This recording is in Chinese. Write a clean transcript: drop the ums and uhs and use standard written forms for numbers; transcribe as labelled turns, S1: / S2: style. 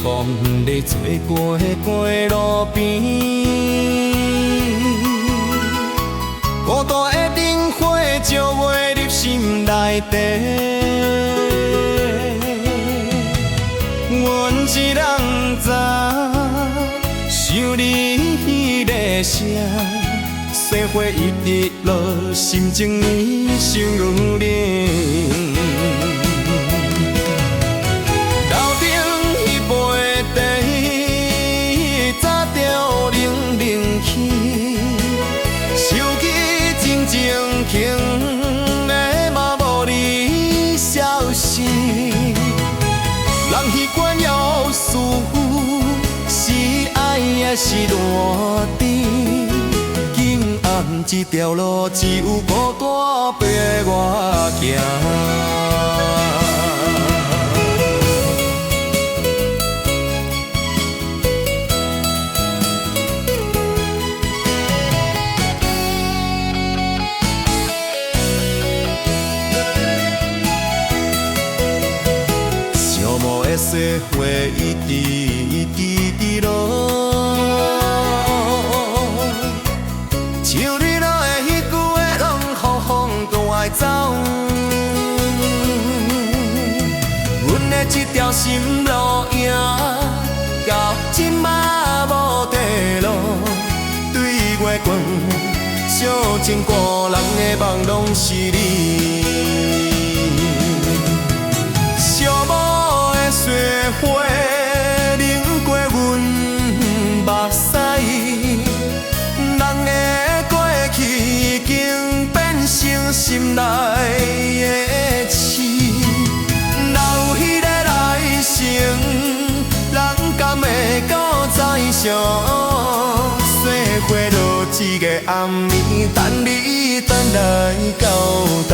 S1: 风在吹过路边，孤单的灯火照袂入心内底。阮一人知，想你迄个声，生活一直落，心情呢伤如冷。楼顶迄杯茶，早就冷冷去，手机静静停的嘛无你消息。人彼关要师傅，是爱也是热甜。今暗这条路，只有孤单陪我行。寂寞的世界一直落，像你落的迄句话，拢予风带走。阮的这条心路影，到今嘛无地路。对月光，小情歌人的梦拢是你。寂寞的雪花淋过阮目屎，人的过去已经变成心内的刺。若有迄个来生，人敢会搁再相？雪花落一个暗暝，等你等来到达。